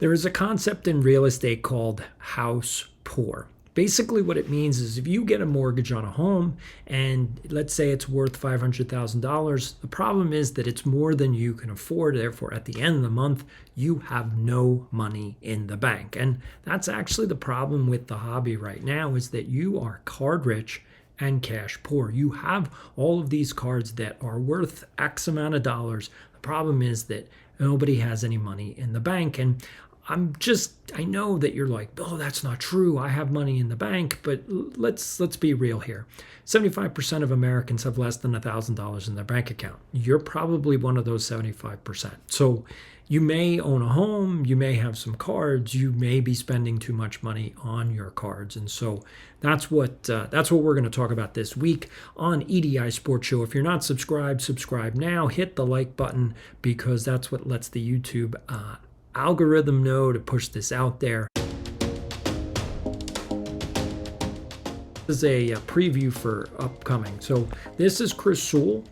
There is a concept in real estate called house poor. Basically, what it means is if you get a mortgage on a home and let's say it's worth $500,000, the problem is that it's more than you can afford. Therefore, at the end of the month, you have no money in the bank. And that's actually the problem with the hobby right now, is that you are card rich and cash poor. You have all of these cards that are worth X amount of dollars. The problem is that nobody has any money in the bank. And I know that you're like, oh, that's not true. I have money in the bank, but let's be real here. 75% of Americans have less than $1,000 in their bank account. You're probably one of those 75%. So you may own a home, you may have some cards, you may be spending too much money on your cards. And so that's what we're going to talk about this week on EDI Sports Show. If you're not subscribed, subscribe now. Hit the like button because that's what lets the YouTube algorithm know to push this out there. This is a preview for upcoming. So this is Chris Sewell.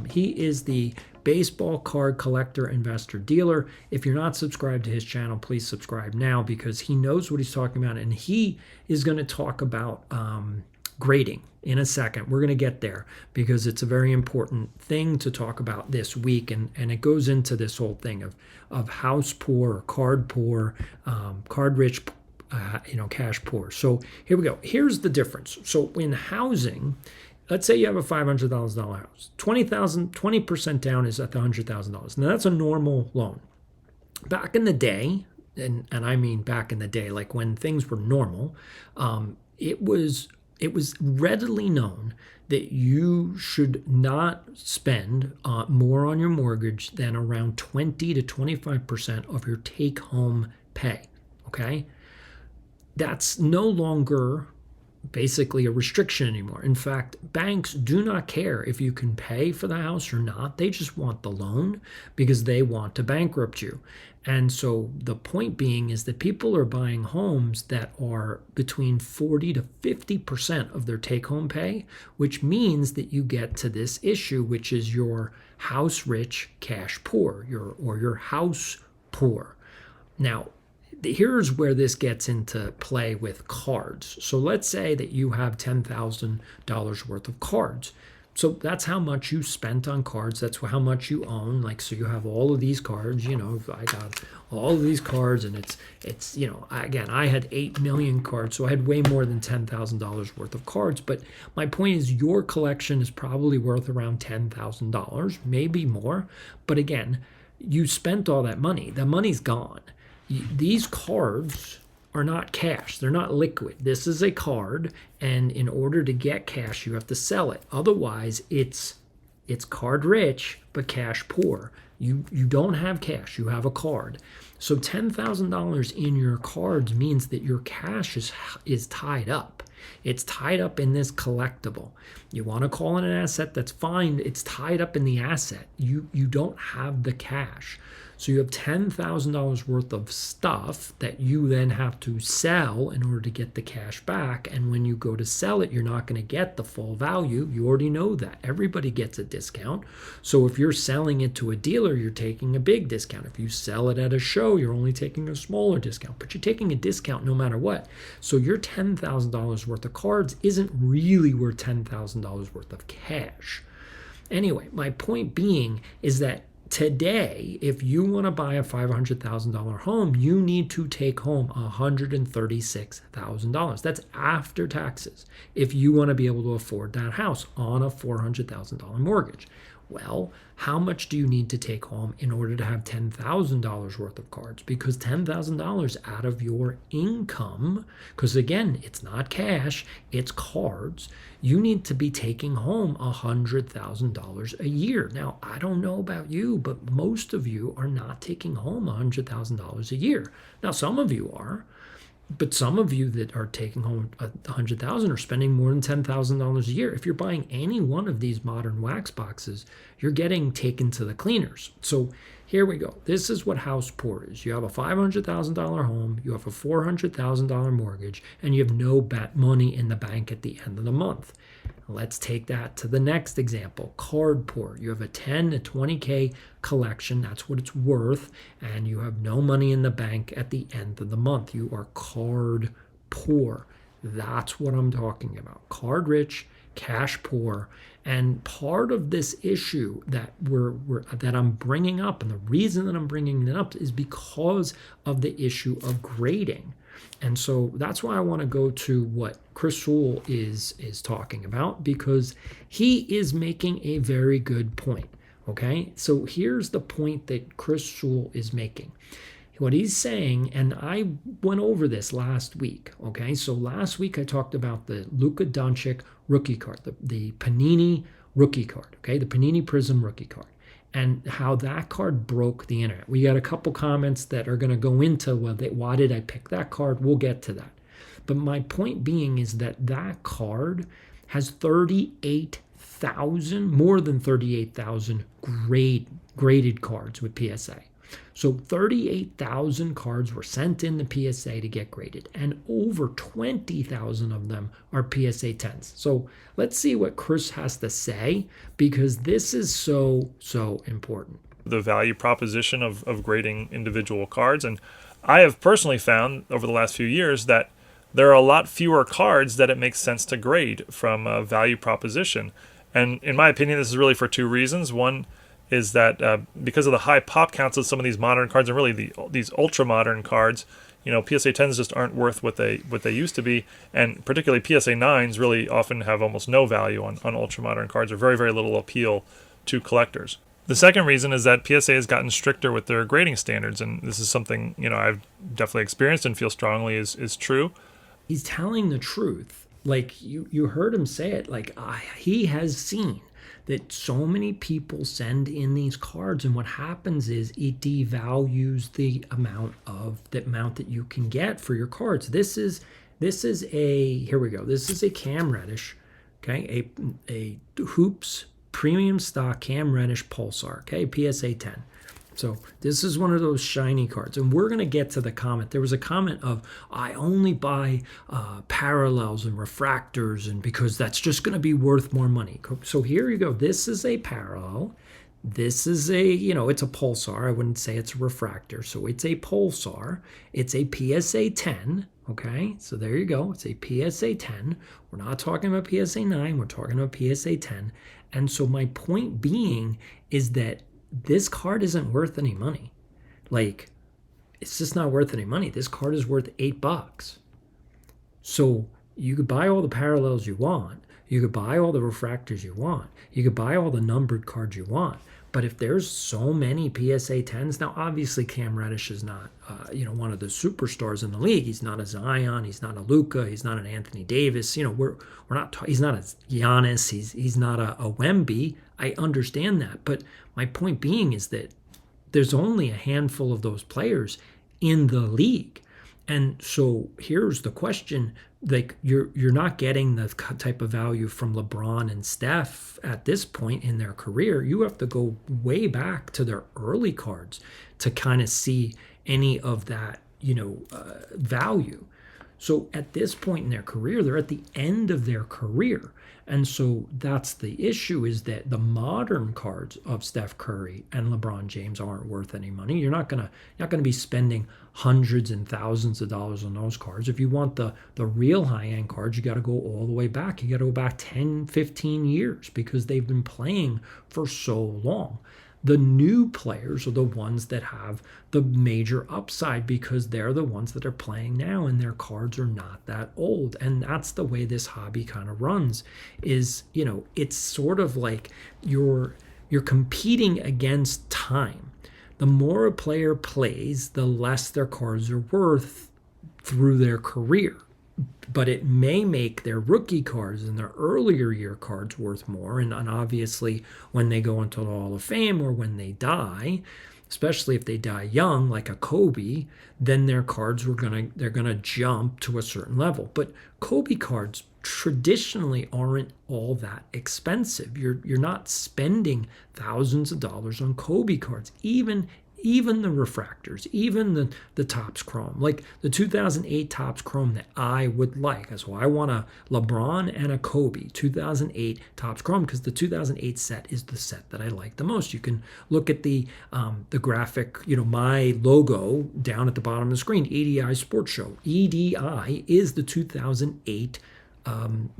He is the baseball card collector, investor, dealer. If you're not subscribed to his channel, please subscribe now because he knows what he's talking about, and he is going to talk about grading in a second. We're going to get there because it's a very important thing to talk about this week, and it goes into this whole thing of house poor, or card poor, card rich, cash poor. So here we go. Here's the difference. So in housing, let's say you have a $500,000 house. 20% down is at the $100,000. Now that's a normal loan. Back in the day, and I mean back in the day, like when things were normal, it was readily known that you should not spend more on your mortgage than around 20 to 25% of your take-home pay, okay? That's no longer basically a restriction anymore. In fact, banks do not care if you can pay for the house or not. They just want the loan because they want to bankrupt you. And so the point being is that people are buying homes that are between 40 to 50% of their take-home pay, which means that you get to this issue, which is your house rich, cash poor, your house poor. Now, here's where this gets into play with cards. So let's say that you have $10,000 worth of cards. So that's how much you spent on cards. That's how much you own. Like, so you have all of these cards, I got all of these cards, and it's again, I had 8 million cards, so I had way more than $10,000 worth of cards. But my point is your collection is probably worth around $10,000, maybe more. But again, you spent all that money. The money's gone. These cards are not cash. They're not liquid. This is a card, and in order to get cash, you have to sell it. Otherwise, it's card rich but cash poor. You don't have cash. You have a card. So $10,000 in your cards means that your cash is tied up. It's tied up in this collectible. You want to call it an asset, that's fine. It's tied up in the asset. You don't have the cash. So you have $10,000 worth of stuff that you then have to sell in order to get the cash back. And when you go to sell it, you're not going to get the full value. You already know that. Everybody gets a discount. So if you're selling it to a dealer, you're taking a big discount. If you sell it at a show, you're only taking a smaller discount, but you're taking a discount no matter what. So your $10,000 worth of cards isn't really worth $10,000 worth of cash. Anyway, my point being is that today, if you want to buy a $500,000 home, you need to take home $136,000. That's after taxes if you want to be able to afford that house on a $400,000 mortgage. Well, how much do you need to take home in order to have $10,000 worth of cards? Because $10,000 out of your income, because again, it's not cash, it's cards, you need to be taking home $100,000 a year. Now, I don't know about you, but most of you are not taking home $100,000 a year. Now, some of you are. But some of you that are taking home $100,000 are spending more than $10,000 a year. If you're buying any one of these modern wax boxes, you're getting taken to the cleaners. So here we go. This is what house poor is. You have a $500,000 home, you have a $400,000 mortgage, and you have no money in the bank at the end of the month. Let's take that to the next example. Card poor. You have a 10 to 20K collection. That's what it's worth. And you have no money in the bank at the end of the month. You are card poor. That's what I'm talking about. Card rich, cash poor. And part of this issue that that I'm bringing up, and the reason that I'm bringing it up is because of the issue of grading. And so that's why I want to go to what Chris Sewell is talking about, because he is making a very good point. Okay, so here's the point that Chris Sewell is making. What he's saying, and I went over this last week. Okay, so last week I talked about the Luka Doncic rookie card, the Panini rookie card. Okay, the Panini Prism rookie card, and how that card broke the internet. We got a couple comments that are going to go into, well, why did I pick that card? We'll get to that. But my point being is that that card has 38,000, more than 38,000 graded cards with PSA. So 38,000 cards were sent in the PSA to get graded, and over 20,000 of them are PSA 10s. So let's see what Chris has to say, because this is so important. The value proposition of grading individual cards. And I have personally found over the last few years that there are a lot fewer cards that it makes sense to grade from a value proposition. And in my opinion, this is really for two reasons. One is that because of the high pop counts of some of these modern cards, and really these ultra modern cards, PSA 10s just aren't worth what they used to be, and particularly PSA 9s really often have almost no value on ultra modern cards, or very, very little appeal to collectors. The second reason is that PSA has gotten stricter with their grading standards, and this is something I've definitely experienced and feel strongly is true. He's telling the truth. Like you heard him say it. Like he has seen that so many people send in these cards, and what happens is it devalues the amount that you can get for your cards. This is a, here we go. This is a Cam Reddish, okay, a Hoops premium stock Cam Reddish Pulsar, okay, PSA 10. So this is one of those shiny cards, and we're going to get to the comment. There was a comment of, I only buy parallels and refractors, and because that's just going to be worth more money. So here you go. This is a parallel. This is a, it's a pulsar. I wouldn't say it's a refractor. So it's a pulsar. It's a PSA 10. Okay, so there you go. It's a PSA 10. We're not talking about PSA 9. We're talking about PSA 10. And so my point being is that this card isn't worth any money. Like, it's just not worth any money. This card is worth $8. So you could buy all the parallels you want. You could buy all the refractors you want. You could buy all the numbered cards you want. But if there's so many PSA 10s, now obviously Cam Reddish is not, one of the superstars in the league. He's not a Zion. He's not a Luka. He's not an Anthony Davis. We're not. He's not a Giannis. He's not a Wemby. I understand that, but my point being is that there's only a handful of those players in the league. And so here's the question, like you're not getting the type of value from LeBron and Steph at this point in their career. You have to go way back to their early cards to kind of see any of that, value. So at this point in their career, they're at the end of their career. And so that's the issue, is that the modern cards of Steph Curry and LeBron James aren't worth any money. You're not gonna be spending hundreds and thousands of dollars on those cards. If you want the real high-end cards, you got to go all the way back. You got to go back 10, 15 years because they've been playing for so long. The new players are the ones that have the major upside because they're the ones that are playing now and their cards are not that old. And that's the way this hobby kind of runs, is, it's sort of like you're competing against time. The more a player plays, the less their cards are worth through their career. But it may make their rookie cards and their earlier year cards worth more. And obviously, when they go into the Hall of Fame or when they die, especially if they die young, like a Kobe, then their cards they're gonna jump to a certain level. But Kobe cards traditionally aren't all that expensive. You're not spending thousands of dollars on Kobe cards, even the refractors, even the Topps Chrome, like the 2008 Topps Chrome that I would like. So I want a LeBron and a Kobe 2008 Topps Chrome because the 2008 set is the set that I like the most. You can look at the graphic, my logo down at the bottom of the screen, EDI Sports Show. EDI is the 2008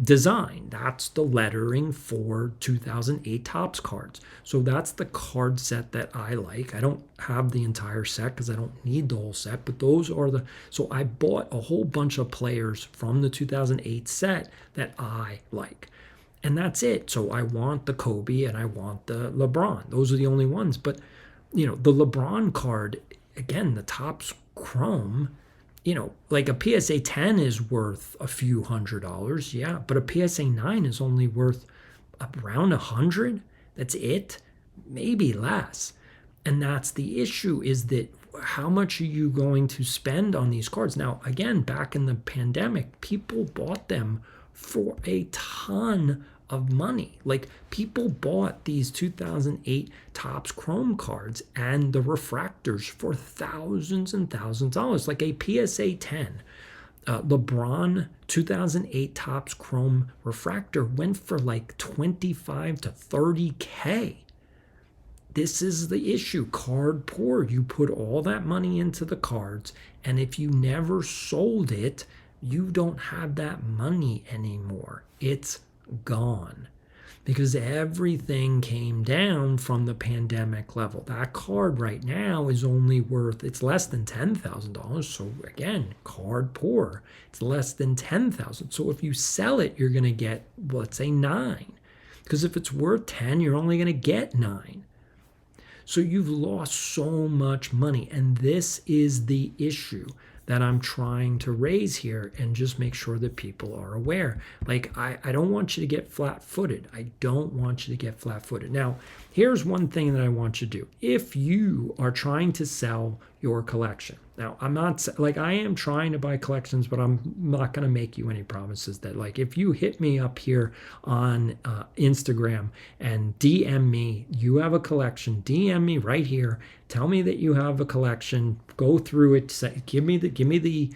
design. That's the lettering for 2008 Topps cards. So that's the card set that I like. I don't have the entire set because I don't need the whole set, but those are so I bought a whole bunch of players from the 2008 set that I like. And that's it. So I want the Kobe and I want the LeBron. Those are the only ones. But, the LeBron card, again, the Topps Chrome, like a PSA 10 is worth a few $100s, yeah, but a PSA 9 is only worth around $100. That's it, maybe less. And that's the issue, is that how much are you going to spend on these cards? Now, again, back in the pandemic, people bought them for a ton of money. Like, people bought these 2008 Topps Chrome cards and the refractors for thousands and thousands of dollars. Like a PSA 10 LeBron 2008 Topps Chrome refractor went for like 25 to 30K. This is the issue. Card poor. You put all that money into the cards, and if you never sold it, you don't have that money anymore. It's gone because everything came down from the pandemic level. That card right now is only worth, it's less than $10,000. So again, card poor. It's less than $10,000. So if you sell it, you're going to get, let's say, 9. Because if it's worth 10, you're only going to get 9. So you've lost so much money. And this is the issue that I'm trying to raise here and just make sure that people are aware. Like, I don't want you to get flat-footed. I don't want you to get flat-footed. Now, here's one thing that I want you to do. If you are trying to sell your collection, now, I'm not, like, I am trying to buy collections, but I'm not going to make you any promises that, like, if you hit me up here on Instagram and DM me, you have a collection, DM me right here, tell me that you have a collection, go through it, say, give me the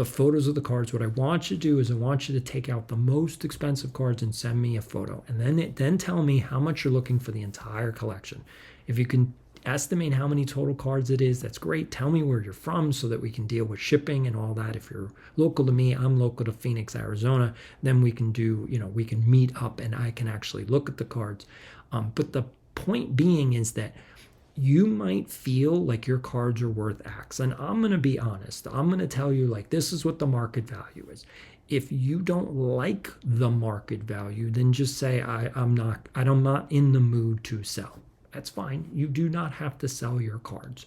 photos of the cards. What I want you to do is I want you to take out the most expensive cards and send me a photo, and then tell me how much you're looking for the entire collection. If you can estimate how many total cards it is, that's great. Tell me where you're from so that we can deal with shipping and all that. If you're local to me, I'm local to Phoenix, Arizona, then we can we can meet up and I can actually look at the cards. But the point being is that you might feel like your cards are worth X. And I'm going to be honest. I'm going to tell you, like, this is what the market value is. If you don't like the market value, then just say, I'm not in the mood to sell. That's fine. You do not have to sell your cards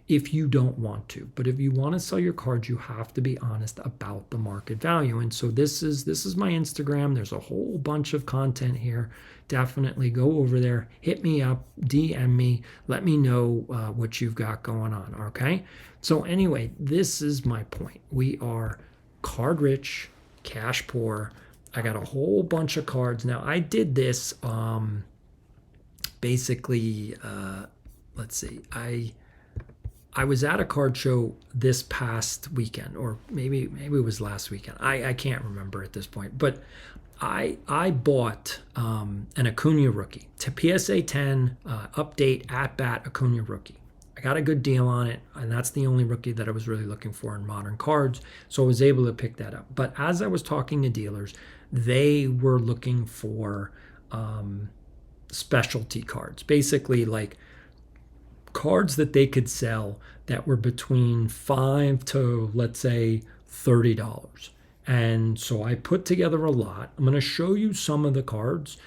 if you don't want to. But if you want to sell your cards, you have to be honest about the market value. And so this is my Instagram. There's a whole bunch of content here. Definitely go over there, hit me up, DM me, let me know what you've got going on. Okay. So anyway, this is my point. We are card rich, cash poor. I got a whole bunch of cards. Now, I did this basically, let's see, I was at a card show this past weekend, or maybe it was last weekend. I can't remember at this point, but I bought an Acuna rookie to PSA 10 update at bat Acuna rookie. I got a good deal on it, and that's the only rookie that I was really looking for in modern cards, so I was able to pick that up. But as I was talking to dealers, they were looking for specialty cards, basically like cards that they could sell that were between $5 to, let's say, $30. And so I put together a lot. I'm going to show you some of the cards.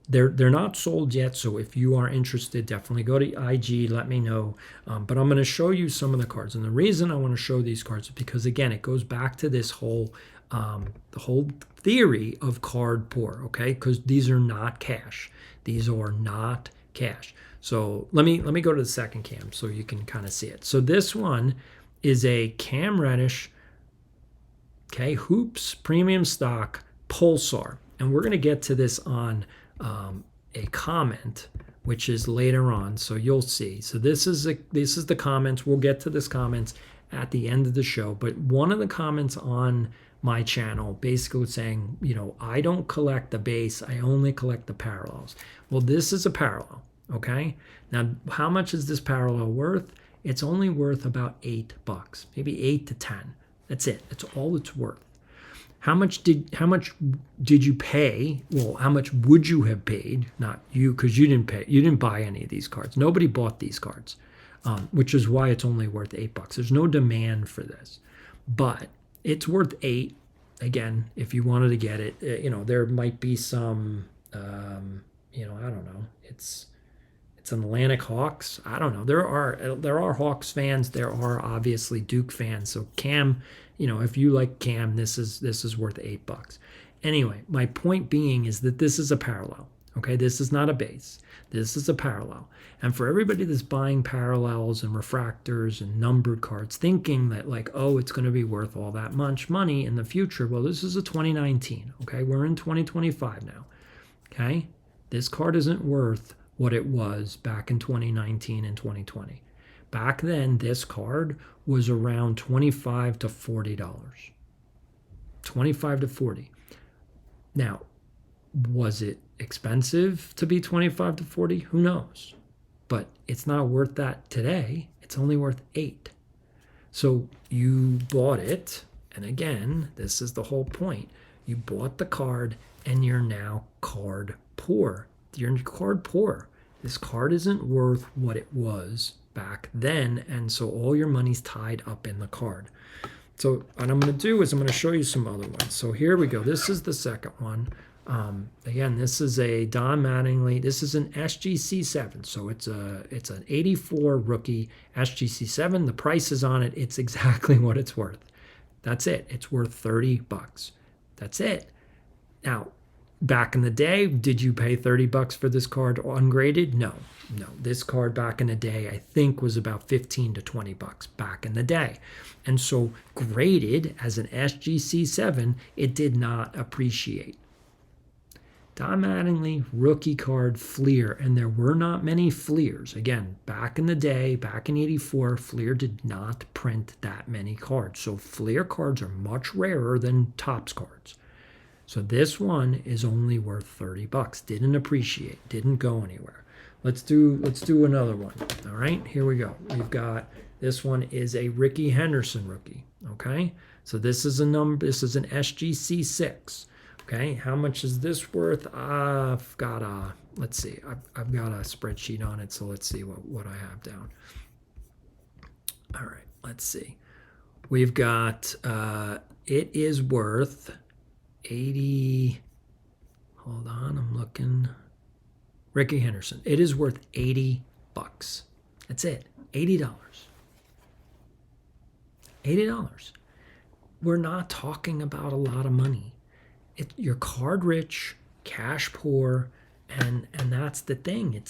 They're not sold yet, so if you are interested, definitely go to IG, let me know. But I'm going to show you some of the cards. And the reason I want to show these cards is because, again, it goes back to this whole the whole theory of card poor, okay? Because these are not cash. These are not cash. So let me go to the second cam so you can kind of see it. So this one is a Cam Reddish Okay, Hoops, Premium Stock, Pulsar. And we're going to get to this on a comment, which is later on, so you'll see. So this is the comments. We'll get to this comments at the end of the show. But one of the comments on my channel basically was saying, I don't collect the base, I only collect the parallels. Well, this is a parallel, okay? Now, how much is this parallel worth? It's only worth about $8, maybe 8 to 10. That's it. That's all it's worth. How much did you pay? Well, how much would you have paid? Not you, because you didn't pay. You didn't buy any of these cards. Nobody bought these cards, which is why it's only worth $8. There's no demand for this, but it's worth 8. Again, if you wanted to get it, there might be some, I don't know. It's an Atlantic Hawks. I don't know. There are Hawks fans. There are obviously Duke fans. So Cam, if you like Cam, this is worth $8. Anyway, my point being is that this is a parallel. Okay, this is not a base. This is a parallel. And for everybody that's buying parallels and refractors and numbered cards, thinking that it's going to be worth all that much money in the future. Well, this is a 2019. Okay, we're in 2025 now. Okay, this card isn't worth what it was back in 2019 and 2020. Back then, this card was around $25 to $40. $25 to $40. Now, was it expensive to be $25 to $40? Who knows? But it's not worth that today. It's only worth $8. So you bought it, and again, this is the whole point. You bought the card, and you're now card poor. You're card poor. This card isn't worth what it was back then, and so all your money's tied up in the card. So what I'm going to do is I'm going to show you some other ones. So here we go. This is the second one. Again, this is a Don Mattingly. This is an SGC7. So it's an 84 rookie SGC7. The price is on it. It's exactly what it's worth. That's it. It's worth $30. That's it. Now, back in the day, did you pay $30 for this card ungraded? No. This card back in the day, I think, was about $15 to $20 back in the day. And so graded as an SGC7, it did not appreciate. Don Mattingly, rookie card, Fleer, and there were not many Fleers. Again, back in the day, back in 84, Fleer did not print that many cards. So Fleer cards are much rarer than Topps cards. So this one is only worth $30. Didn't appreciate, didn't go anywhere. Let's do another one. All right, here we go. We've got, this one is a Ricky Henderson rookie. Okay, so this is an SGC6. Okay, how much is this worth? I've got let's see. I've got a spreadsheet on it, so let's see what I have down. All right, let's see. We've got, it is worth 80, hold on, I'm looking. Ricky Henderson, it is worth $80. That's it, $80. $80. We're not talking about a lot of money. You're card rich, cash poor, and that's the thing.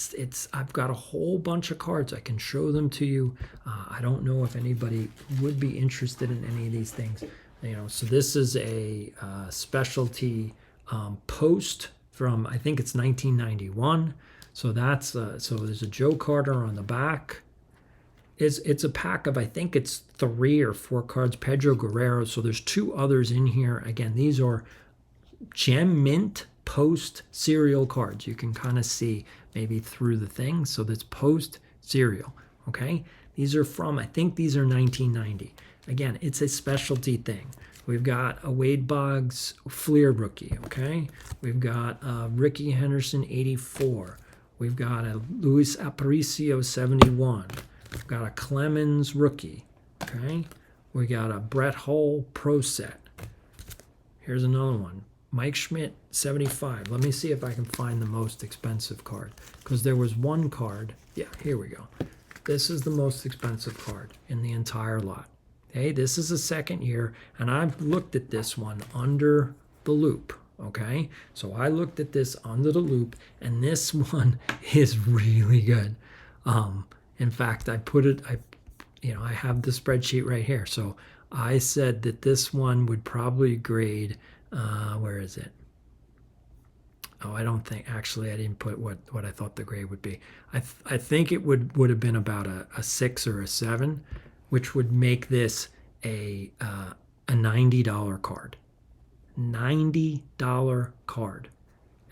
I've got a whole bunch of cards. I can show them to you. I don't know if anybody would be interested in any of these things. So this is a specialty post from, I think it's 1991. So that's so there's a Joe Carter on the back. It's a pack of, I think it's 3 or 4 cards. Pedro Guerrero. So there's 2 others in here. Again, these are Gem Mint post serial cards. You can kind of see maybe through the thing. So that's post serial. Okay, these are from, I think these are 1990. Again, it's a specialty thing. We've got a Wade Boggs Fleer rookie, okay? We've got Ricky Henderson 84. We've got a Luis Aparicio 71. We've got a Clemens rookie, okay? We got a Brett Hull Pro Set. Here's another one. Mike Schmidt 75. Let me see if I can find the most expensive card, because there was one card. Yeah, here we go. This is the most expensive card in the entire lot. Okay, this is the second year, and I've looked at this one under the loop. Okay, so I looked at this under the loop, and this one is really good. In fact, I have the spreadsheet right here. So I said that this one would probably grade, where is it? Oh, I don't think, actually, I didn't put what I thought the grade would be. I think it would have been about a 6 or a 7, which would make this a $90 card. $90 card.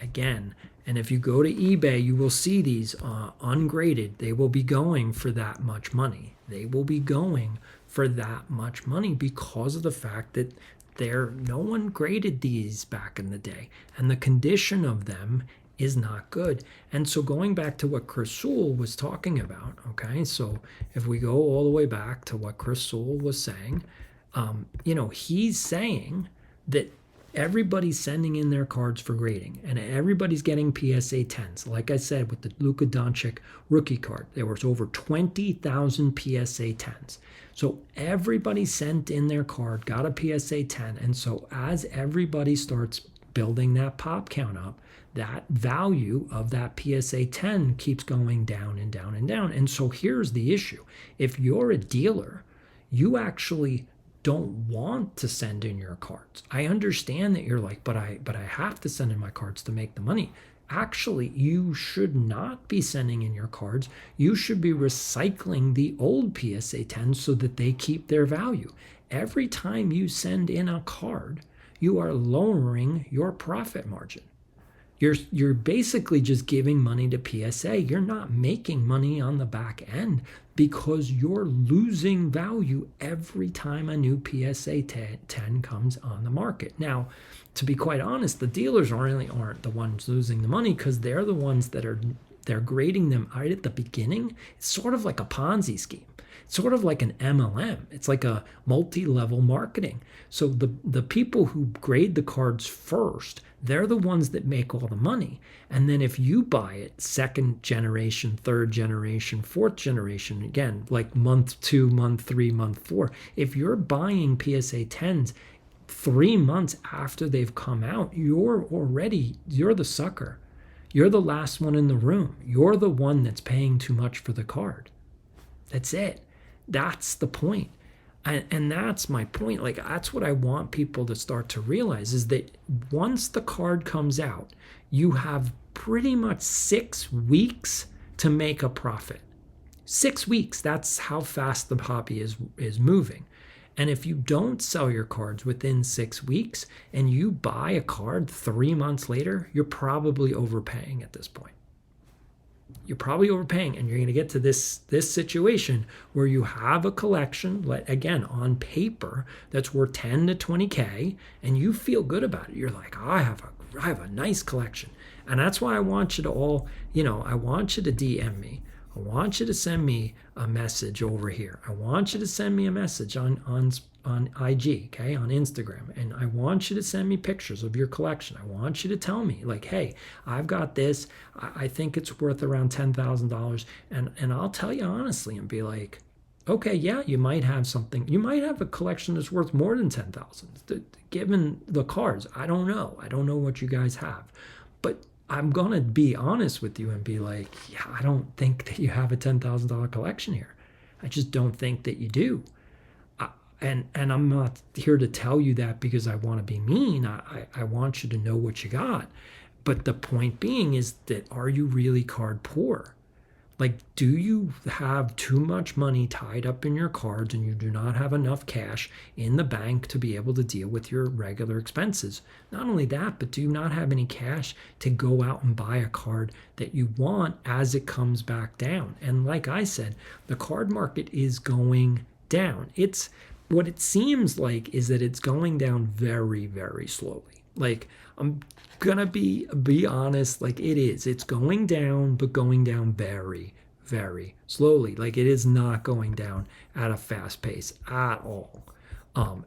Again, and if you go to eBay, you will see these ungraded. They will be going for that much money. They will be going for that much money because of the fact that no one graded these back in the day, and the condition of them is not good. And so going back to what Chris Sewell was talking about, okay, so if we go all the way back to what Chris Sewell was saying, he's saying that everybody's sending in their cards for grading, and everybody's getting PSA 10s. Like I said, with the Luka Doncic rookie card, there was over 20,000 PSA 10s. So everybody sent in their card, got a PSA 10, and so as everybody starts building that pop count up, that value of that PSA 10 keeps going down and down and down. And so here's the issue. If you're a dealer, you actually don't want to send in your cards. I understand that you're like, but I have to send in my cards to make the money. Actually, you should not be sending in your cards. You should be recycling the old PSA 10s so that they keep their value. Every time you send in a card, you are lowering your profit margin. You're basically just giving money to PSA. You're not making money on the back end because you're losing value every time a new PSA 10 comes on the market. Now, to be quite honest, the dealers aren't the ones losing the money because they're the ones they're grading them right at the beginning. It's sort of like a Ponzi scheme. It's sort of like an MLM. It's like a multi-level marketing. So the people who grade the cards first, they're the ones that make all the money. And then if you buy it second generation, third generation, fourth generation, again, like month 2, month 3, month 4, if you're buying PSA 10s 3 months after they've come out, you're the sucker. You're the last one in the room. You're the one that's paying too much for the card. That's it. That's the point. And that's my point. Like, that's what I want people to start to realize is that once the card comes out, you have pretty much 6 weeks to make a profit. 6 weeks. That's how fast the hobby is moving. And if you don't sell your cards within 6 weeks and you buy a card 3 months later, you're probably overpaying at this point. You're probably overpaying, and you're going to get to this situation where you have a collection, again, on paper, that's worth 10 to 20K, and you feel good about it. You're like, oh, I have a nice collection. And that's why I want you to all, I want you to DM me. I want you to send me a message over here. I want you to send me a message on IG, okay, on Instagram. And I want you to send me pictures of your collection. I want you to tell me, like, hey, I've got this. I think it's worth around $10,000. And I'll tell you honestly and be like, okay, yeah, you might have something. You might have a collection that's worth more than $10,000. Given the cards, I don't know. I don't know what you guys have. But I'm going to be honest with you and be like, yeah, I don't think that you have a $10,000 collection here. I just don't think that you do. And I'm not here to tell you that because I want to be mean. I want you to know what you got. But the point being is that, are you really card poor? Like, do you have too much money tied up in your cards and you do not have enough cash in the bank to be able to deal with your regular expenses? Not only that, but do you not have any cash to go out and buy a card that you want as it comes back down? And like I said, the card market is going down. What it seems like is that it's going down very, very slowly. Like, I'm gonna be honest, like it is. It's going down, but going down very, very slowly. Like, it is not going down at a fast pace at all.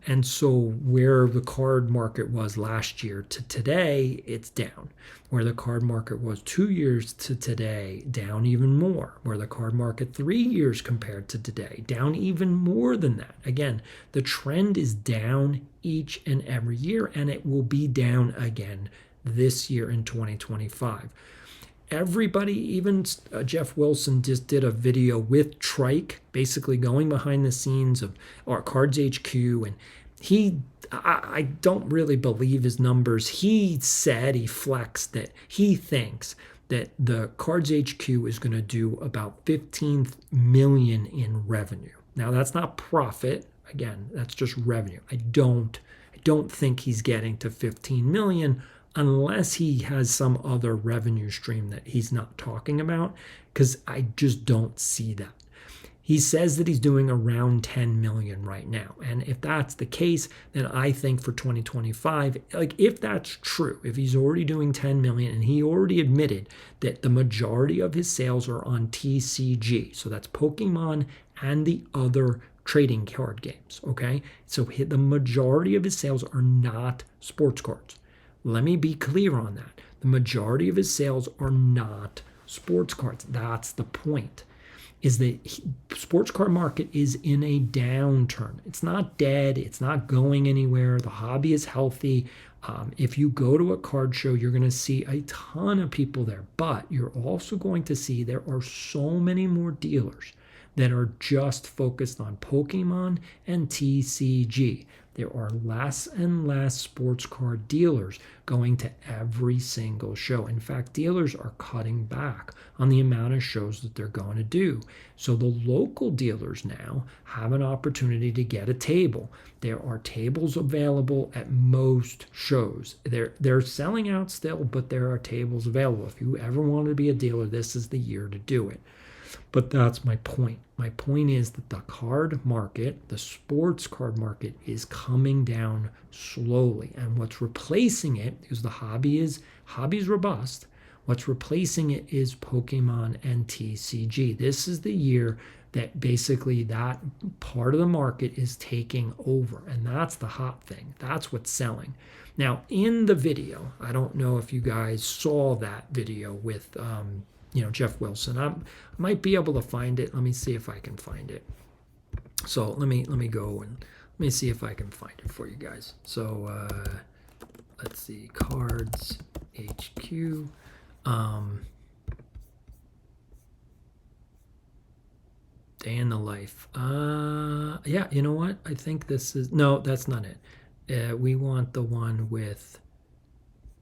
And so where the card market was last year to today, it's down. Where the card market was 2 years to today, down even more. Where the card market 3 years compared to today, down even more than that. Again, the trend is down each and every year, and it will be down again this year in 2025. everybody, even Jeff Wilson just did a video with Trike, basically going behind the scenes of our Cards HQ, and I don't really believe his numbers. He said, he flexed that he thinks that the Cards HQ is going to do about 15 million in revenue. Now that's not profit. Again, that's just revenue. I don't think he's getting to 15 million unless he has some other revenue stream that he's not talking about, because I just don't see that. He says that he's doing around 10 million right now. And if that's the case, then I think for 2025, like if that's true, if he's already doing 10 million, and he already admitted that the majority of his sales are on TCG, so that's Pokemon and the other trading card games, okay? So the majority of his sales are not sports cards. Let me be clear on that. The majority of his sales are not sports cards. That's the point. Is the sports card market is in a downturn. It's not dead. It's not going anywhere. The hobby is healthy. If you go to a card show, you're going to see a ton of people there. But you're also going to see there are so many more dealers that are just focused on Pokemon and TCG. There are less and less sports card dealers going to every single show. In fact, dealers are cutting back on the amount of shows that they're going to do. So the local dealers now have an opportunity to get a table. There are tables available at most shows. They're selling out still, but there are tables available. If you ever want to be a dealer, this is the year to do it. But that's my point. My point is that the card market, the sports card market, is coming down slowly. And what's replacing it, because the hobby is robust, what's replacing it is Pokemon and TCG. This is the year that basically that part of the market is taking over. And that's the hot thing. That's what's selling. Now, in the video, I don't know if you guys saw that video with Jeff Wilson. I might be able to find it. Let me see if I can find it. So let me go and let me see if I can find it for you guys. So let's see, Cards HQ. Day in the life. Yeah, you know what? I think this is, no, that's not it. We want the one with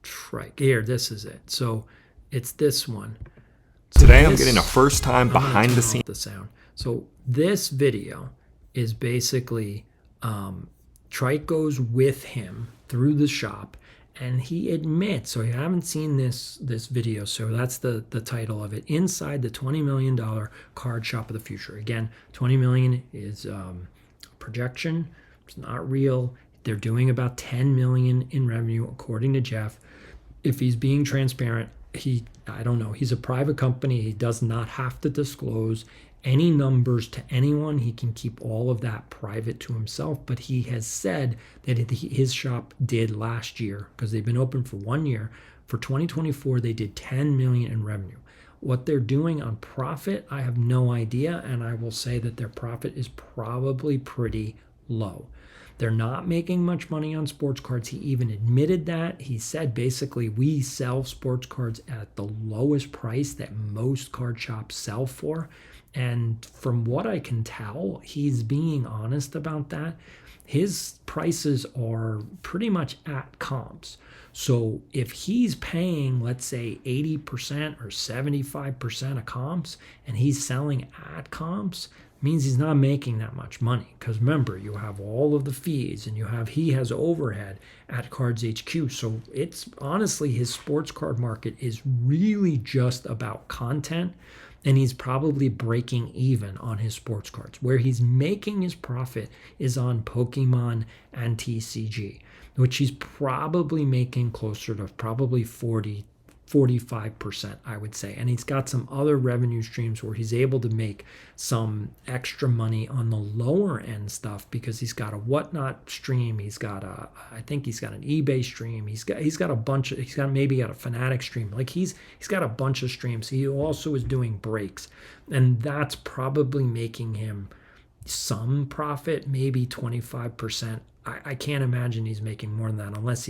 Trike. Here, this is it. So it's this one. Today I'm getting a first time behind the scenes. The sound. So this video is basically Trike goes with him through the shop, and he admits, so you haven't seen this video, so that's the title of it, Inside the $20 Million Card Shop of the Future. Again, 20 million is a projection. It's not real. They're doing about 10 million in revenue, according to Jeff. If he's being transparent, I don't know. He's a private company. He does not have to disclose any numbers to anyone. He can keep all of that private to himself. But he has said that his shop did last year, because they've been open for 1 year. For 2024, they did 10 million in revenue. What they're doing on profit, I have no idea. And I will say that their profit is probably pretty low. They're not making much money on sports cards. He even admitted that. He said basically we sell sports cards at the lowest price that most card shops sell for. And from what I can tell, he's being honest about that. His prices are pretty much at comps. So if he's paying, let's say 80% or 75% of comps, and he's selling at comps, means he's not making that much money. Because remember, you have all of the fees, and he has overhead at Cards HQ. So it's honestly, his sports card market is really just about content, and he's probably breaking even on his sports cards. Where he's making his profit is on Pokemon and TCG, which he's probably making closer to probably 45%, I would say. And he's got some other revenue streams where he's able to make some extra money on the lower end stuff, because he's got a Whatnot stream. I think he's got an eBay stream. He's got maybe a Fanatic stream. Like he's got a bunch of streams. He also is doing breaks, and that's probably making him some profit, maybe 25%. I can't imagine he's making more than that, unless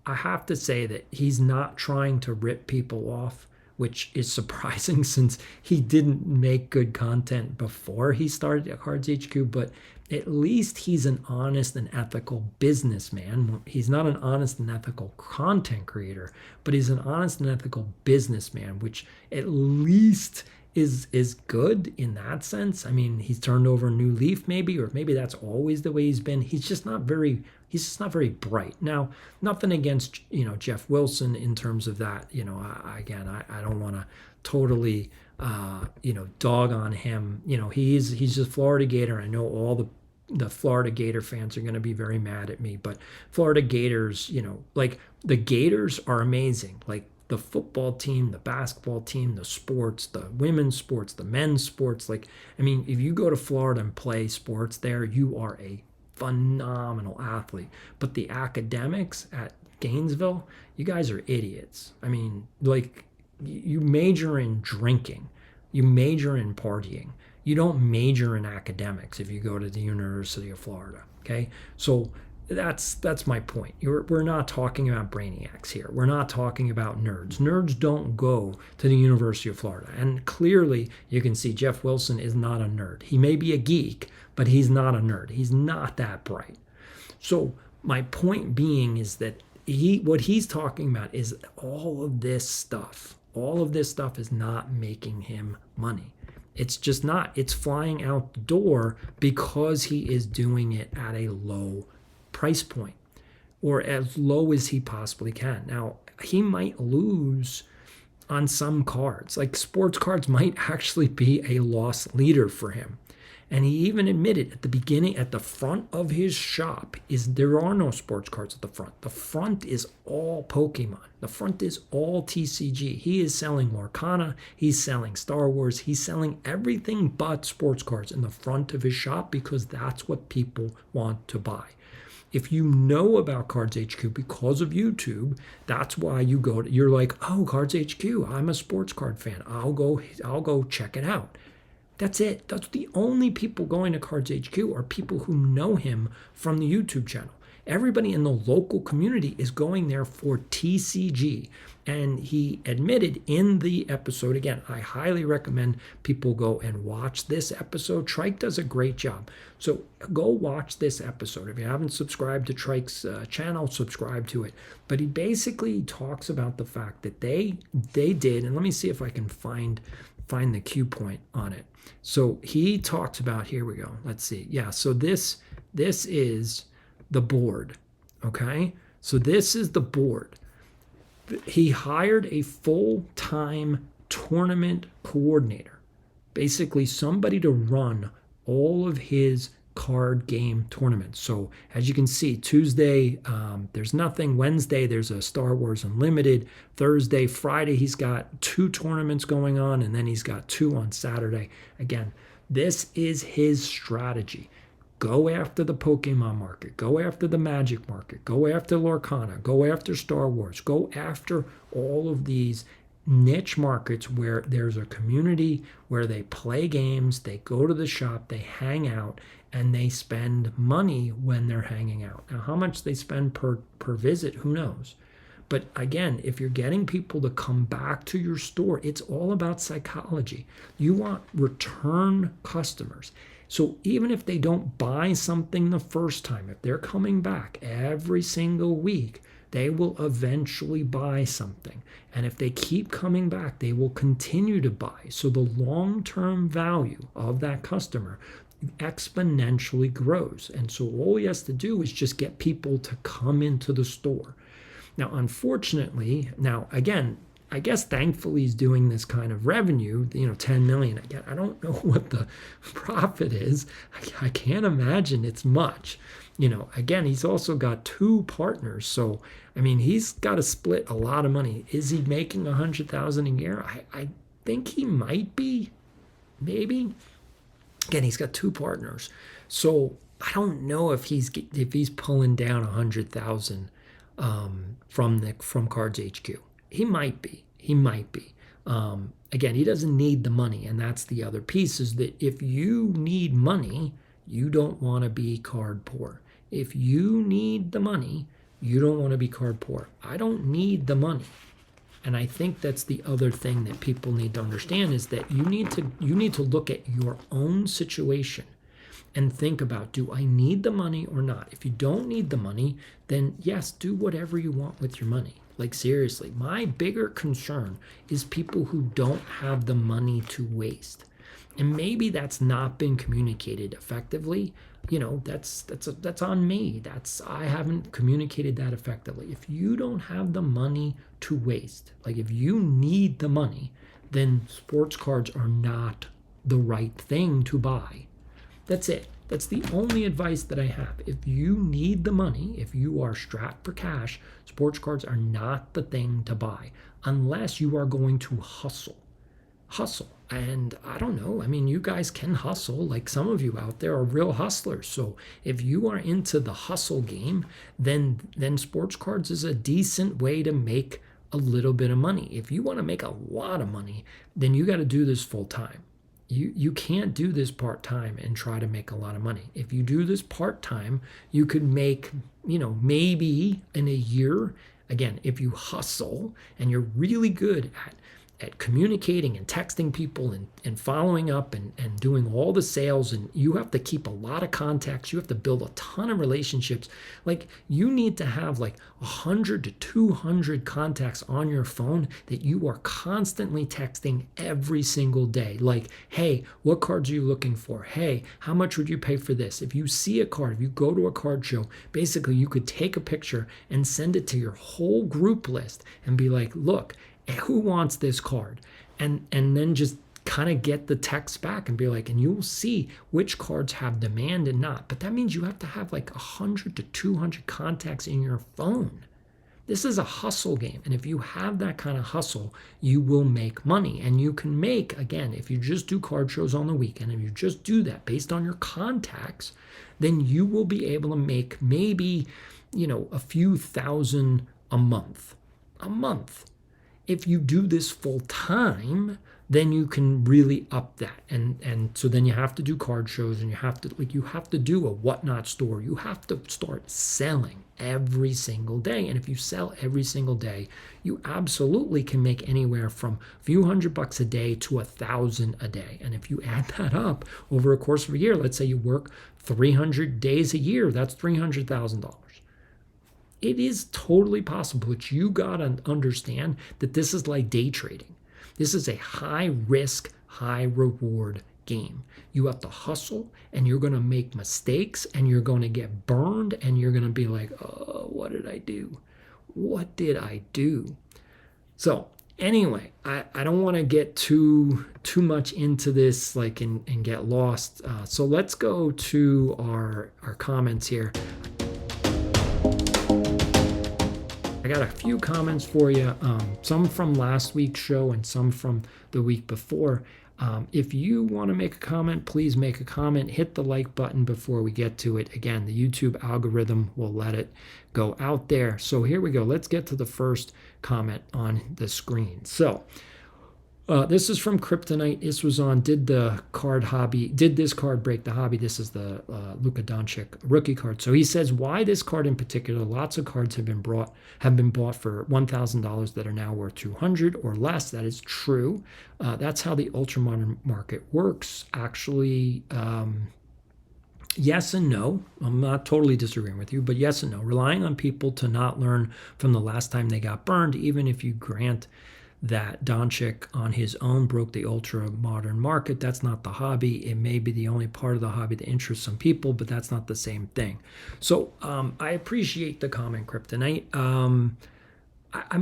I have to say that he's not trying to rip people off, which is surprising since he didn't make good content before he started at Cards HQ, but at least he's an honest and ethical businessman. He's not an honest and ethical content creator, but he's an honest and ethical businessman, which at least is good in that sense. I mean, he's turned over a new leaf maybe, or maybe that's always the way he's been. He's just not very bright. Now, nothing against, Jeff Wilson in terms of that. I don't want to totally dog on him. He's just Florida Gator. I know all the Florida Gator fans are going to be very mad at me, but Florida Gators, like the Gators are amazing. Like the football team, the basketball team, the sports, the women's sports, the men's sports. Like, I mean, if you go to Florida and play sports there, you are a phenomenal athlete. But the academics at Gainesville, you guys are idiots. I mean, like, you major in drinking, you major in partying. You don't major in academics if you go to the University of Florida. Okay, so that's my point. We're not talking about brainiacs here. We're not talking about nerds. Nerds don't go to the University of Florida. And clearly, you can see Jeff Wilson is not a nerd. He may be a geek, but he's not a nerd. He's not that bright. So my point being is that what he's talking about is all of this stuff. All of this stuff is not making him money. It's just not. It's flying out the door because he is doing it at a low price point, or as low as he possibly can. Now, he might lose on some cards. Like sports cards might actually be a loss leader for him. And he even admitted at the beginning, at the front of his shop, there are no sports cards at the front. The front is all Pokemon. The front is all TCG. He is selling Lorcana. He's selling Star Wars. He's selling everything but sports cards in the front of his shop because that's what people want to buy. If you know about Cards HQ because of YouTube, that's why you're like, oh, Cards HQ, I'm a sports card fan. I'll go check it out. That's it. That's the only people going to Cards HQ are people who know him from the YouTube channel. Everybody in the local community is going there for TCG. And he admitted in the episode, again, I highly recommend people go and watch this episode. Trike does a great job. So go watch this episode. If you haven't subscribed to Trike's channel, subscribe to it. But he basically talks about the fact that they did, and let me see if I can find the cue point on it. So he talks about, here we go. Let's see. Yeah, so this is the board, okay? So this is the board. He hired a full-time tournament coordinator, basically somebody to run all of his card game tournaments. So as you can see, Tuesday, there's nothing. Wednesday, there's a Star Wars Unlimited. Thursday, Friday, he's got 2 tournaments going on, and then he's got 2 on Saturday. Again, this is his strategy. Go after the Pokemon market. Go after the Magic market. Go after Lorcana. Go after Star Wars. Go after all of these niche markets where there's a community where they play games, they go to the shop, they hang out, and they spend money when they're hanging out. Now, how much they spend per visit, who knows? But again, if you're getting people to come back to your store, it's all about psychology. You want return customers. So even if they don't buy something the first time, if they're coming back every single week, they will eventually buy something. And if they keep coming back, they will continue to buy. So the long-term value of that customer exponentially grows. And so all he has to do is just get people to come into the store. Now, unfortunately, again, I guess thankfully he's doing this kind of revenue, 10 million. Again, I don't know what the profit is. I can't imagine it's much. Again, he's also got 2 partners. So, I mean, he's got to split a lot of money. Is he making $100,000 a year? I think he might be, maybe. Again, he's got 2 partners. So I don't know if he's pulling down $100,000 from Cards HQ. He might be. Again, he doesn't need the money, and that's the other piece, is that if you need money, you don't want to be card poor. If you need the money, You don't want to be card poor. I don't need the money. And I think that's the other thing that people need to understand is that you need to look at your own situation and think about, do I need the money or not? If you don't need the money, then yes, do whatever you want with your money. Like seriously, my bigger concern is people who don't have the money to waste. And maybe that's not been communicated effectively. That's on me. I haven't communicated that effectively. If you don't have the money to waste, like if you need the money, then sports cards are not the right thing to buy. That's it. That's the only advice that I have. If you need the money, if you are strapped for cash, sports cards are not the thing to buy unless you are going to hustle. And I don't know, I mean, you guys can hustle. Like some of you out there are real hustlers. So if you are into the hustle game, then sports cards is a decent way to make a little bit of money. If you want to make a lot of money, then you got to do this full time. You can't do this part-time and try to make a lot of money. If you do this part-time, you could make, maybe in a year, again, if you hustle and you're really good at communicating and texting people and following up and doing all the sales, and you have to keep a lot of contacts, you have to build a ton of relationships. Like you need to have like 100 to 200 contacts on your phone that you are constantly texting every single day. Like, hey, what cards are you looking for? Hey, how much would you pay for this? If you see a card, if you go to a card show, basically you could take a picture and send it to your whole group list and be like, look, who wants this card? And then just kind of get the text back and be like, and you'll see which cards have demand and not. But that means you have to have like 100 to 200 contacts in your phone. This is a hustle game. And if you have that kind of hustle, you will make money. And you can make, again, if you just do card shows on the weekend, if you just do that based on your contacts, then you will be able to make maybe, a few thousand a month. If you do this full time, then you can really up that. And so then you have to do card shows, and you have to do a whatnot store. You have to start selling every single day. And if you sell every single day, you absolutely can make anywhere from a few $100 a day to $1,000 a day. And if you add that up over a course of a year, let's say you work 300 days a year, that's $300,000. It is totally possible, but you got to understand that this is like day trading. This is a high risk, high reward game. You have to hustle, and you're going to make mistakes, and you're going to get burned, and you're going to be like, oh, what did I do? What did I do? So anyway, I don't want to get too much into this and get lost. So let's go to our comments here. I got a few comments for you, some from last week's show and some from the week before. If you want to make a comment, please make a comment. Hit the like button before we get to it. Again, the YouTube algorithm will let it go out there. So here we go. Let's get to the first comment on the screen. So this is from Kryptonite. This was on Did this card break the hobby? This is the Luka Doncic rookie card. So he says, why this card in particular? Lots of cards have been bought for $1,000 that are now worth $200 or less. That is true. That's how the ultra-modern market works. Actually, yes and no. I'm not totally disagreeing with you, but yes and no. Relying on people to not learn from the last time they got burned, even if you grant that Doncic on his own broke the ultra-modern market. That's not the hobby. It may be the only part of the hobby that interests some people, but that's not the same thing. So I appreciate the comment, Kryptonite. I'm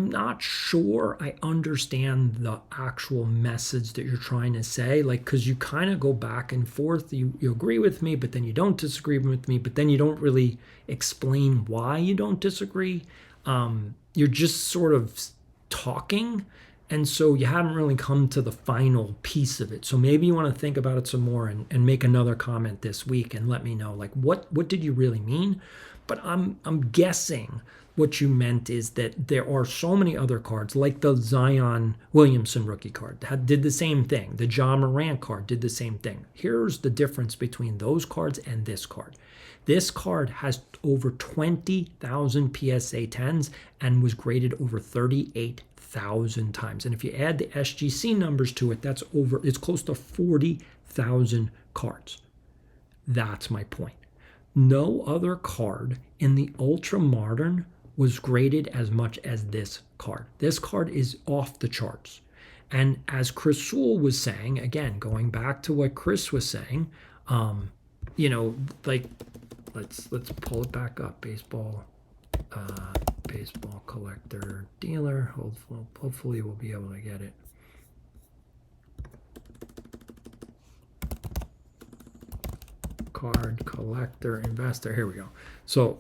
not sure I understand the actual message that you're trying to say, because you kind of go back and forth. You agree with me, but then you don't disagree with me, but then you don't really explain why you don't disagree. You're just sort of talking, And so you haven't really come to the final piece of it. So maybe you want to think about it some more and make another comment this week and let me know, like, what did you really mean? But I'm guessing what you meant is that there are so many other cards, like the Zion Williamson rookie card did the same thing. The Ja Morant card did the same thing. Here's the difference between those cards and this card. This card has over 20,000 PSA 10s and was graded over 38,000 times. And if you add the SGC numbers to it, it's close to 40,000 cards. That's my point. No other card in the ultra modern was graded as much as this card. This card is off the charts. And as Chris Sewell was saying, again, going back to what Chris was saying, like, let's pull it back up. Baseball collector dealer. Hopefully we'll be able to get it. Card collector investor. Here we go. So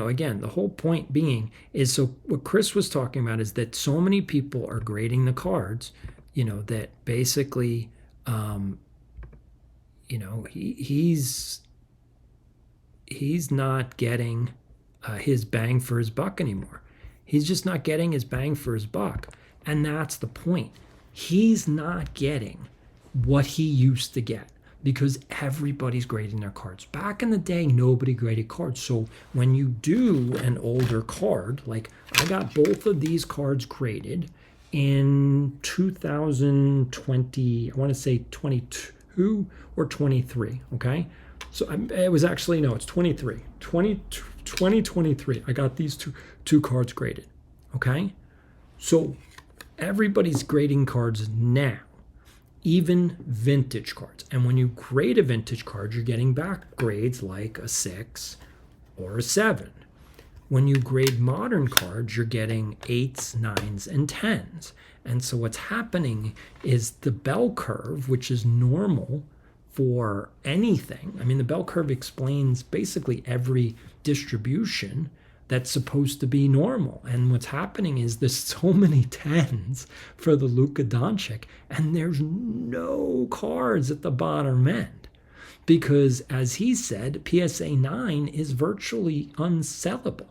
again, the whole point being is, so what Chris was talking about is that so many people are grading the cards, that basically, he's not getting his bang for his buck anymore. He's just not getting his bang for his buck. And that's the point. He's not getting what he used to get because everybody's grading their cards. Back in the day, nobody graded cards. So when you do an older card, like I got both of these cards graded in 2020, I want to say 22 or 23, okay? So it was actually, no, it's 23. 2023, I got these two cards graded, okay? So everybody's grading cards now, even vintage cards. And when you grade a vintage card, you're getting back grades like a 6 or a 7. When you grade modern cards, you're getting 8s, 9s, and 10s. And so what's happening is the bell curve, which is normal for anything. I mean, the bell curve explains basically every distribution that's supposed to be normal. And what's happening is there's so many 10s for the Luka Doncic, and there's no cards at the bottom end. Because, as he said, PSA 9 is virtually unsellable.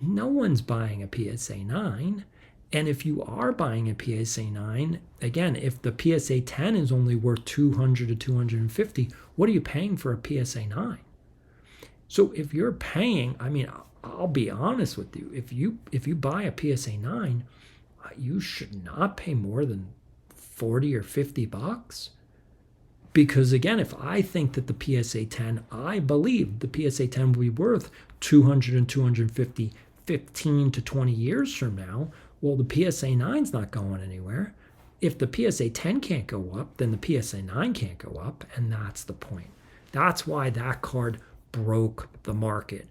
No one's buying a PSA 9. And if you are buying a PSA 9, again, if the PSA 10 is only worth 200 to 250, what are you paying for a PSA 9? So if you're paying, I mean, I'll be honest with you, if you buy a PSA 9, you should not pay more than 40 or 50 bucks. Because again, if I think that the PSA 10, I believe the PSA 10 will be worth 200 and 250, 15 to 20 years from now. Well, the PSA 9's not going anywhere. If the PSA 10 can't go up, then the PSA 9 can't go up, and that's the point. That's why that card broke the market,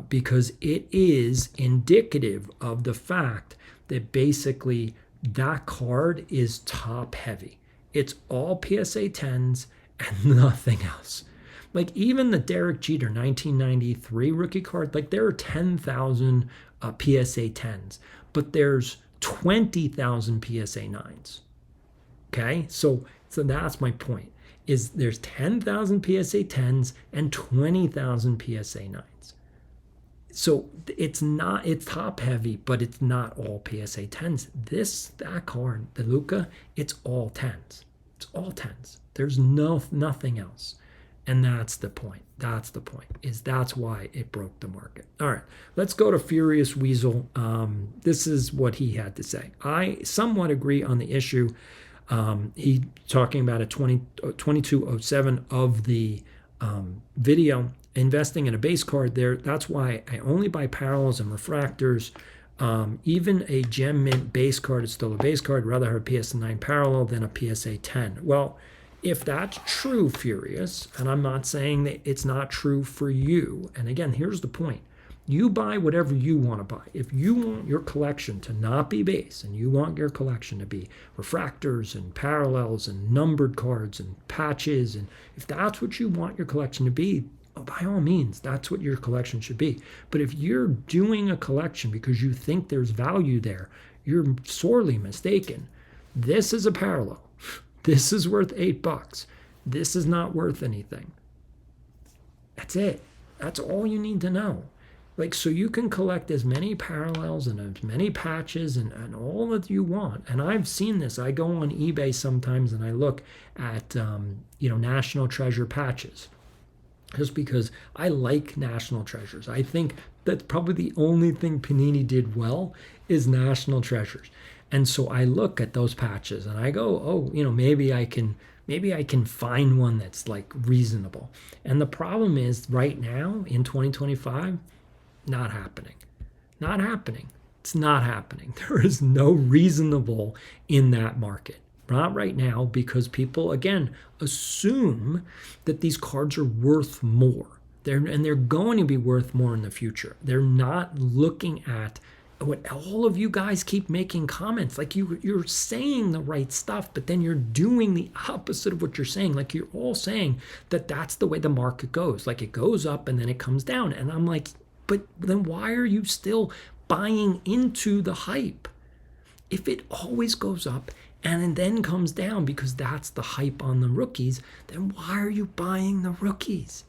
because it is indicative of the fact that basically that card is top heavy. It's all PSA 10s and nothing else. Like even the Derek Jeter 1993 rookie card, like there are 10,000 PSA 10s, but there's 20,000 PSA 9s. Okay, so that's my point. Is there's 10,000 PSA 10s and 20,000 PSA 9s. So it's top heavy, but it's not all PSA 10s. That card, the Luka, it's all 10s. It's all 10s. There's nothing else. And that's the point. That's why it broke the market. All right, let's go to Furious Weasel. This is what he had to say. I somewhat agree on the issue. He talking about a 2207 of the video, investing in a base card there. That's why I only buy parallels and refractors. Even a Gem Mint base card is still a base card. Rather have a PSA 9 parallel than a PSA 10. Well, if that's true, Furious, and I'm not saying that it's not true for you, and again, here's the point. You buy whatever you want to buy. If you want your collection to not be base, and you want your collection to be refractors and parallels and numbered cards and patches, and if that's what you want your collection to be, by all means, that's what your collection should be. But if you're doing a collection because you think there's value there, you're sorely mistaken. This is a parallel. This is worth $8. This is not worth anything. That's it. That's all you need to know. Like, so you can collect as many parallels and as many patches and all that you want. And I've seen this. I go on eBay sometimes and I look at, National Treasure patches. Just because I like National Treasures. I think that's probably the only thing Panini did well is National Treasures. And so I look at those patches and I go, oh, maybe I can find one that's like reasonable. And the problem is right now in 2025, not happening. Not happening. It's not happening. There is no reasonable in that market. Not right now, because people, again, assume that these cards are worth more. They're going to be worth more in the future. They're not looking at what all of you guys keep making comments. Like you're saying the right stuff, but then you're doing the opposite of what you're saying. Like you're all saying that that's the way the market goes. Like it goes up and then it comes down. And I'm like, but then why are you still buying into the hype? If it always goes up and then comes down because that's the hype on the rookies, then why are you buying the rookies?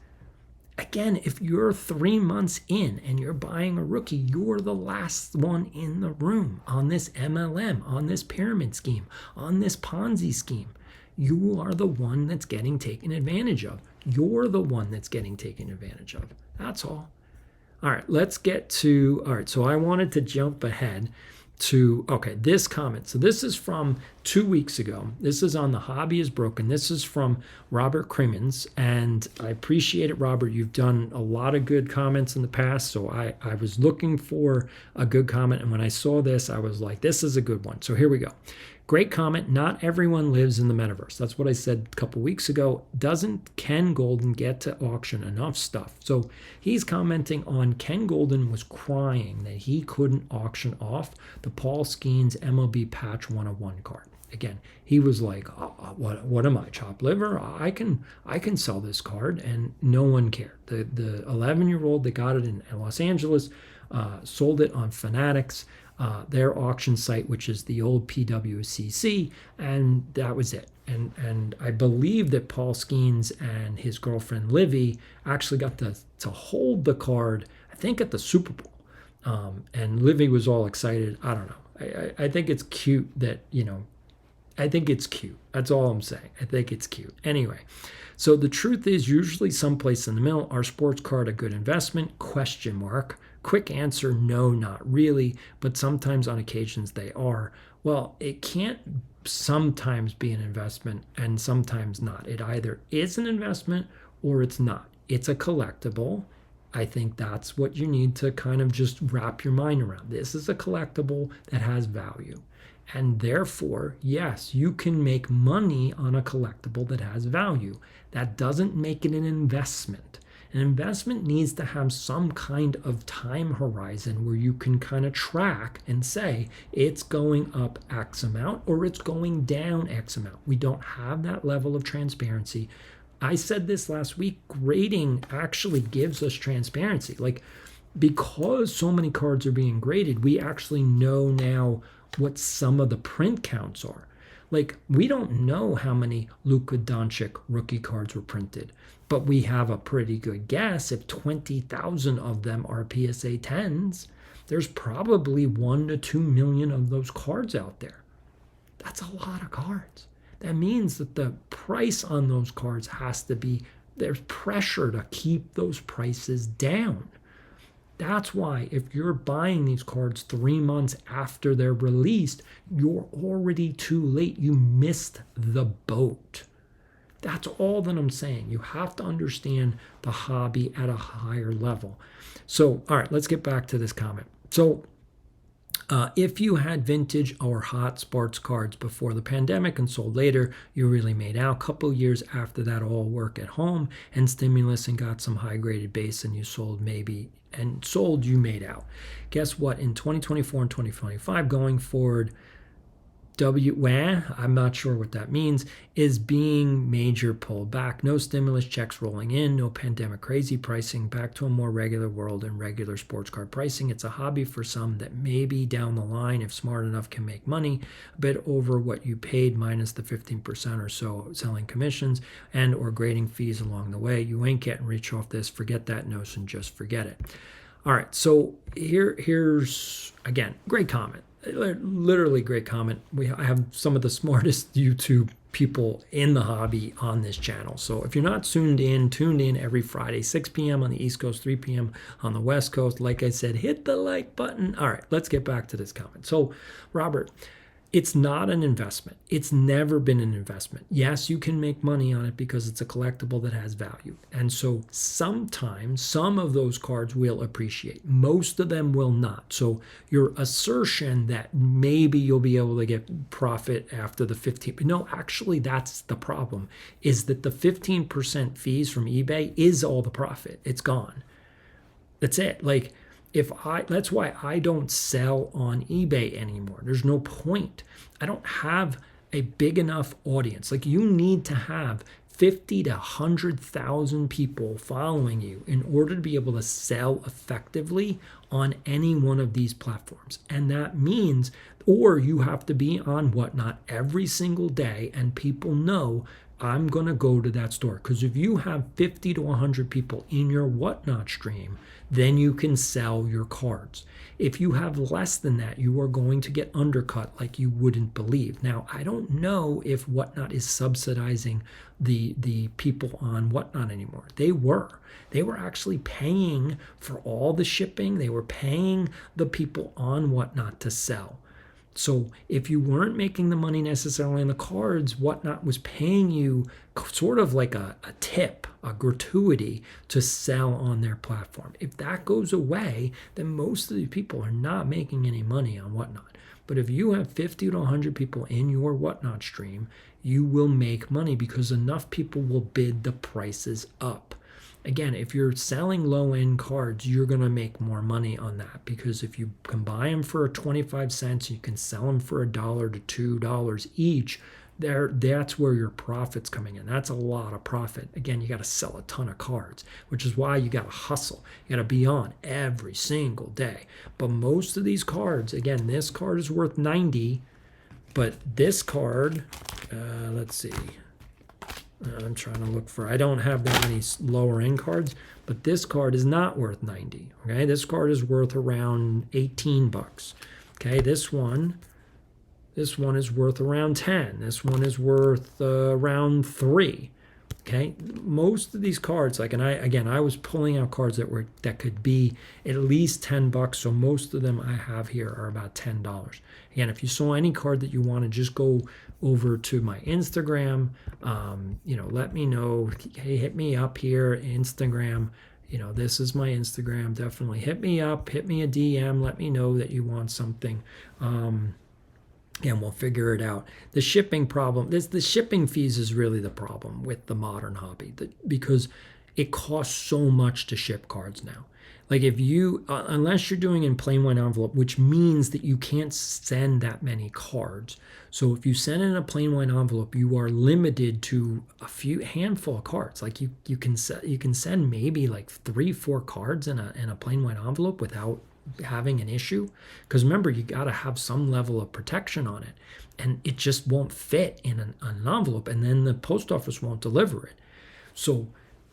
Again, if you're 3 months in and you're buying a rookie, you're the last one in the room on this MLM, on this pyramid scheme, on this Ponzi scheme. You are the one that's getting taken advantage of. You're the one that's getting taken advantage of. That's all. All right, let's get to, all right, so I wanted to jump ahead to, this comment. So this is from 2 weeks ago. This is on The Hobby is Broken. This is from Robert Crimmins, and I appreciate it, Robert. You've done a lot of good comments in the past, so I was looking for a good comment, and when I saw this, I was like, this is a good one. So here we go. Great comment. Not everyone lives in the metaverse. That's what I said a couple weeks ago. Doesn't Ken Golden get to auction enough stuff? So he's commenting on Ken Golden was crying that he couldn't auction off the Paul Skeens MLB Patch 101 card. Again, he was like, what am I, chopped liver? I can sell this card, and no one cared. The 11-year-old that got it in Los Angeles sold it on Fanatics, their auction site, which is the old PWCC, and that was it. And I believe that Paul Skeens and his girlfriend Livy actually got to hold the card, I think at the Super Bowl. And Livy was all excited. I don't know. I think it's cute that, I think it's cute. That's all I'm saying. I think it's cute. Anyway, so the truth is usually someplace in the middle. Are sports card a good investment? Question mark. Quick answer, no, not really, but sometimes on occasions they are. Well, it can't sometimes be an investment and sometimes not. It either is an investment or it's not. It's a collectible. I think that's what you need to kind of just wrap your mind around. This is a collectible that has value. And therefore, yes, you can make money on a collectible that has value. That doesn't make it an investment. An investment needs to have some kind of time horizon where you can kind of track and say it's going up X amount or it's going down X amount. We don't have that level of transparency. I said this last week, grading actually gives us transparency. Like, because so many cards are being graded, we actually know now what some of the print counts are. Like, we don't know how many Luka Doncic rookie cards were printed, but we have a pretty good guess. If 20,000 of them are PSA 10s, there's probably 1 to 2 million of those cards out there. That's a lot of cards. That means that the price on those cards has to be, there's pressure to keep those prices down. That's why if you're buying these cards 3 months after they're released, you're already too late. You missed the boat. That's all that I'm saying. You have to understand the hobby at a higher level. So, all right, let's get back to this comment. So, if you had vintage or hot sports cards before the pandemic and sold later, you really made out. A couple years after that, all work at home and stimulus and got some high-graded base and you sold you made out. Guess what? In 2024 and 2025, going forward, I'm not sure what that means, is being major pulled back. No stimulus checks rolling in, no pandemic crazy pricing, back to a more regular world and regular sports card pricing. It's a hobby for some that maybe down the line, if smart enough, can make money a bit over what you paid minus the 15% or so selling commissions and or grading fees along the way. You ain't getting rich off this. Forget that notion. Just forget it. All right, so here's, again, great comment. Literally great comment. I have some of the smartest YouTube people in the hobby on this channel. So if you're not tuned in every Friday, 6 p.m. on the East Coast, 3 p.m. on the West Coast. Like I said, hit the like button. All right, let's get back to this comment. So, Robert, it's not an investment. It's never been an investment. Yes, you can make money on it because it's a collectible that has value. And so sometimes some of those cards will appreciate. Most of them will not. So your assertion that maybe you'll be able to get profit after the 15, no, actually that's the problem, is that the 15% fees from eBay is all the profit. It's gone. That's it. Like, that's why I don't sell on eBay anymore. There's no point. I don't have a big enough audience. Like, you need to have 50 to 100,000 people following you in order to be able to sell effectively on any one of these platforms. And that means, or you have to be on Whatnot every single day and people know I'm going to go to that store. Because if you have 50 to 100 people in your Whatnot stream, then you can sell your cards. If you have less than that, you are going to get undercut like you wouldn't believe. Now, I don't know if Whatnot is subsidizing the people on Whatnot anymore. They were actually paying for all the shipping. They were paying the people on Whatnot to sell. So if you weren't making the money necessarily on the cards, Whatnot was paying you sort of like a tip, a gratuity to sell on their platform. If that goes away, then most of the people are not making any money on Whatnot. But if you have 50 to 100 people in your Whatnot stream, you will make money because enough people will bid the prices up. Again, if you're selling low-end cards, you're going to make more money on that because if you can buy them for 25 cents, you can sell them for $1 to $2 each. That's where your profit's coming in. That's a lot of profit. Again, you got to sell a ton of cards, which is why you got to hustle. You got to be on every single day. But most of these cards, again, this card is worth 90, but this card, let's see. I'm trying to look for, I don't have that many lower end cards, but this card is not worth 90. Okay, this card is worth around 18 bucks. Okay, this one is worth around 10. This one is worth around 3. Okay, most of these cards, like, and I was pulling out cards that could be at least 10 bucks. So most of them I have here are about $10. Again, if you saw any card that you want to, just go over to my Instagram. Let me know. Hey, hit me up here, Instagram. This is my Instagram. Definitely hit me up, hit me a DM. Let me know that you want something. And we'll figure it out. The shipping problem, the shipping fees is really the problem with the modern hobby because it costs so much to ship cards now. Like if you, unless you're doing in plain white envelope, which means that you can't send that many cards. So if you send in a plain white envelope, you are limited to a handful of cards. Like you can send maybe like 3-4 cards in a plain white envelope without having an issue, because remember, you got to have some level of protection on it, and it just won't fit in an envelope, and then the post office won't deliver it. So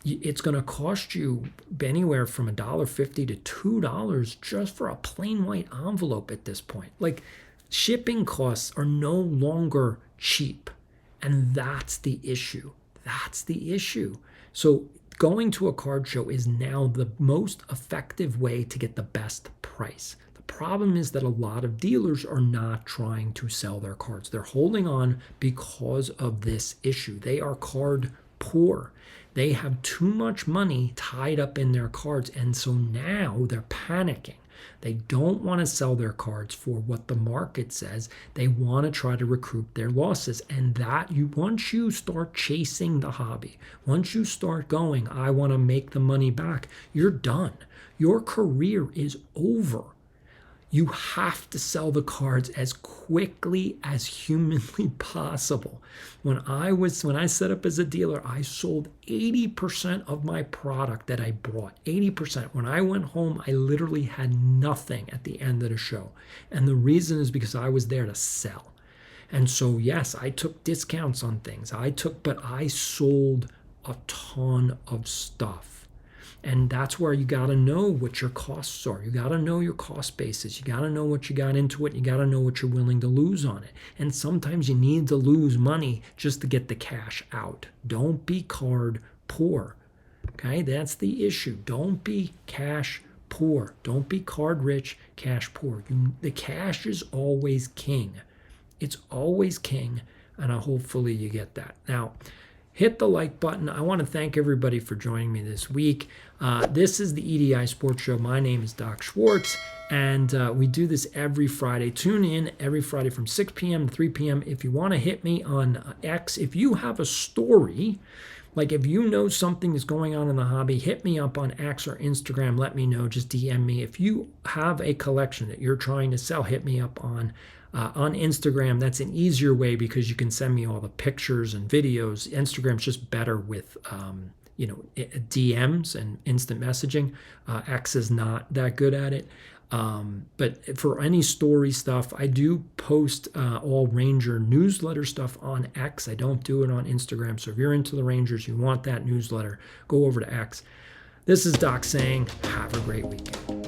it's going to cost you anywhere from $1.50 to $2 just for a plain white envelope at this point. Like, shipping costs are no longer cheap, and that's the issue. So going to a card show is now the most effective way to get the best price. The problem is that a lot of dealers are not trying to sell their cards. They're holding on because of this issue. They are card poor. They have too much money tied up in their cards, and so now they're panicking. They don't want to sell their cards for what the market says. They want to try to recoup their losses. And once you start chasing the hobby, once you start going, I want to make the money back, you're done. Your career is over. You have to sell the cards as quickly as humanly possible. When I set up as a dealer, I sold 80% of my product that I brought. 80%. When I went home, I literally had nothing at the end of the show. And the reason is because I was there to sell. And so, yes, I took discounts on things. But I sold a ton of stuff. And that's where you got to know what your costs are. You got to know your cost basis. You got to know what you got into it. You got to know what you're willing to lose on it. And sometimes you need to lose money just to get the cash out. Don't be card poor. Okay, that's the issue. Don't be cash poor. Don't be card rich, cash poor. The cash is always king. It's always king, and hopefully you get that. Now, hit the like button. I want to thank everybody for joining me this week. This is the EDI Sports Show. My name is Doc Schwartz, and we do this every Friday. Tune in every Friday from 6 p.m. to 3 p.m. If you want to hit me on X, if you have a story, like if you know something is going on in the hobby, hit me up on X or Instagram. Let me know. Just DM me. If you have a collection that you're trying to sell, hit me up on Instagram. That's an easier way because you can send me all the pictures and videos. Instagram's just better with DMs and instant messaging. X is not that good at it. But for any story stuff, I do post all Ranger newsletter stuff on X. I don't do it on Instagram. So if you're into the Rangers, you want that newsletter, go over to X. This is Doc saying, have a great weekend.